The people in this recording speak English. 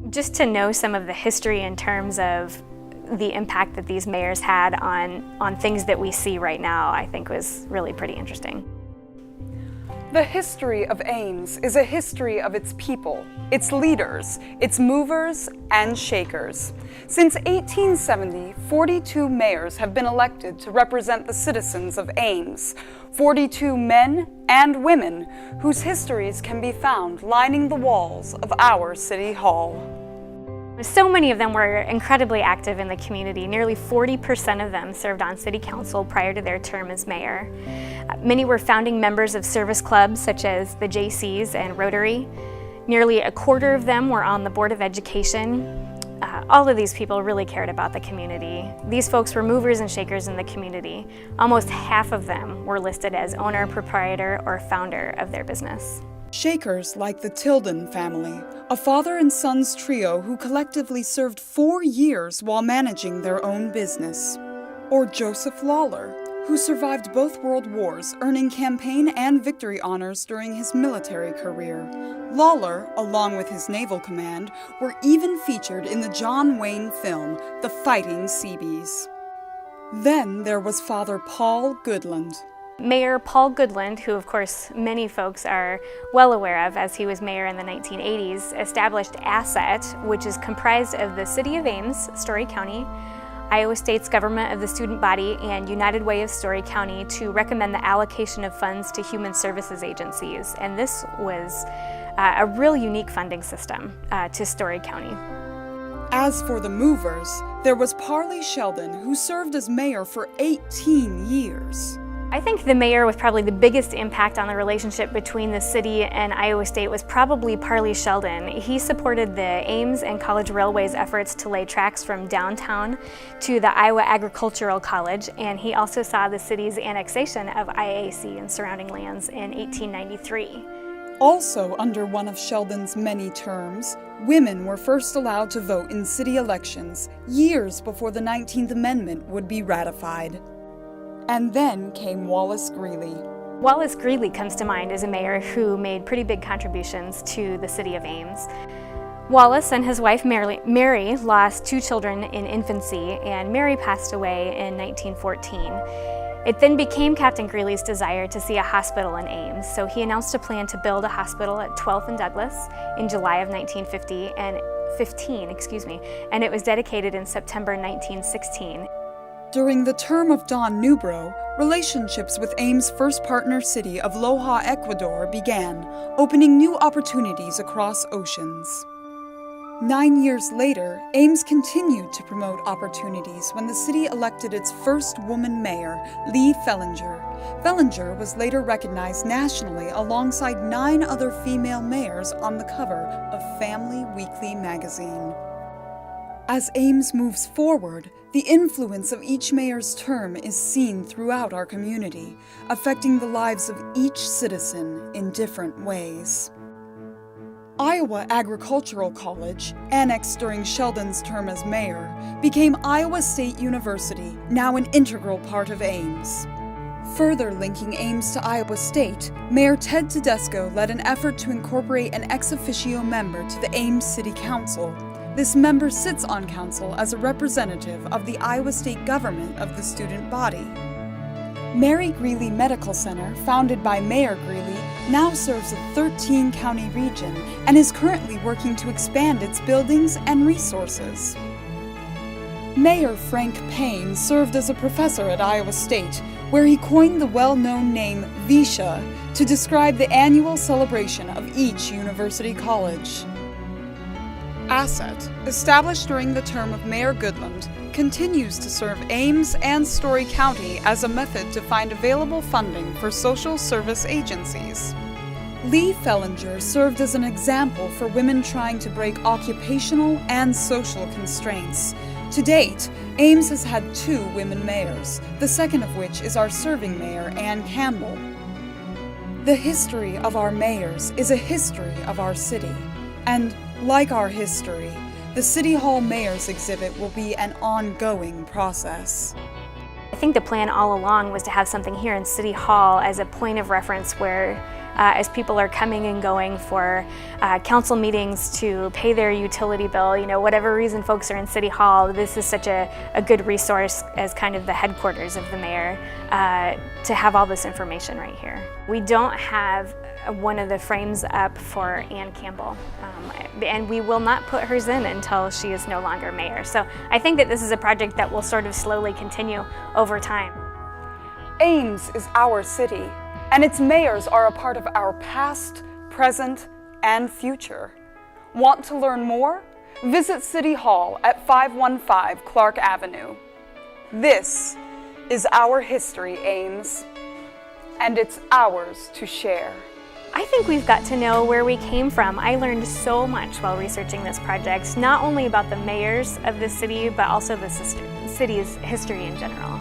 Just to know some of the history in terms of the impact that these mayors had on things that we see right now, I think was really pretty interesting. The history of Ames is a history of its people, its leaders, its movers and shakers. Since 1870, 42 mayors have been elected to represent the citizens of Ames, 42 men and women whose histories can be found lining the walls of our City Hall. So many of them were incredibly active in the community. Nearly 40% of them served on City Council prior to their term as mayor. Many were founding members of service clubs such as the Jaycees and Rotary. Nearly a quarter of them were on the Board of Education. All of these people really cared about the community. These folks were movers and shakers in the community. Almost half of them were listed as owner, proprietor, or founder of their business. Shakers like the Tilden family, a father and son's trio who collectively served 4 years while managing their own business. Or Joseph Lawler, who survived both world wars, earning campaign and victory honors during his military career. Lawler, along with his naval command, were even featured in the John Wayne film, The Fighting Seabees. Then there was Father Paul Goodland. Mayor Paul Goodland, who of course many folks are well aware of as he was mayor in the 1980s, established ASSET, which is comprised of the City of Ames, Story County, Iowa State's Government of the Student Body, and United Way of Story County to recommend the allocation of funds to human services agencies. And this was a real unique funding system to Story County. As for the movers, there was Parley Sheldon, who served as mayor for 18 years. I think the mayor with probably the biggest impact on the relationship between the city and Iowa State was probably Parley Sheldon. He supported the Ames and College Railway's efforts to lay tracks from downtown to the Iowa Agricultural College, and he also saw the city's annexation of IAC and surrounding lands in 1893. Also under one of Sheldon's many terms, women were first allowed to vote in city elections years before the 19th Amendment would be ratified. And then came Wallace Greeley. Wallace Greeley comes to mind as a mayor who made pretty big contributions to the city of Ames. Wallace and his wife Mary lost 2 children in infancy, and Mary passed away in 1914. It then became Captain Greeley's desire to see a hospital in Ames, so he announced a plan to build a hospital at 12th and Douglas in July of 1915, and it was dedicated in September 1916. During the term of Don Newbrough, relationships with Ames' first partner city of Loja, Ecuador began, opening new opportunities across oceans. 9 years later, Ames continued to promote opportunities when the city elected its first woman mayor, Lee Fellinger. Fellinger was later recognized nationally alongside 9 other female mayors on the cover of Family Weekly magazine. As Ames moves forward, the influence of each mayor's term is seen throughout our community, affecting the lives of each citizen in different ways. Iowa Agricultural College, annexed during Sheldon's term as mayor, became Iowa State University, now an integral part of Ames. Further linking Ames to Iowa State, Mayor Ted Tedesco led an effort to incorporate an ex officio member to the Ames City Council. This member sits on council as a representative of the Iowa State government of the student body. Mary Greeley Medical Center, founded by Mayor Greeley, now serves a 13-county region and is currently working to expand its buildings and resources. Mayor Frank Payne served as a professor at Iowa State, where he coined the well-known name VISHA to describe the annual celebration of each university college. ASSET, established during the term of Mayor Goodland, continues to serve Ames and Story County as a method to find available funding for social service agencies. Lee Fellinger served as an example for women trying to break occupational and social constraints. To date, Ames has had 2 women mayors, the second of which is our serving mayor, Ann Campbell. The history of our mayors is a history of our city, and like our history, the City Hall Mayor's exhibit will be an ongoing process. I think the plan all along was to have something here in City Hall as a point of reference where as people are coming and going for council meetings to pay their utility bill. You know, whatever reason folks are in City Hall, this is such a good resource as kind of the headquarters of the mayor to have all this information right here. We don't have one of the frames up for Ann Campbell, and we will not put hers in until she is no longer mayor. So I think that this is a project that will sort of slowly continue over time. Ames is our city, and its mayors are a part of our past, present, and future. Want to learn more? Visit City Hall at 515 Clark Avenue. This is our history, Ames, and it's ours to share. I think we've got to know where we came from. I learned so much while researching this project, not only about the mayors of the city, but also the city's history in general.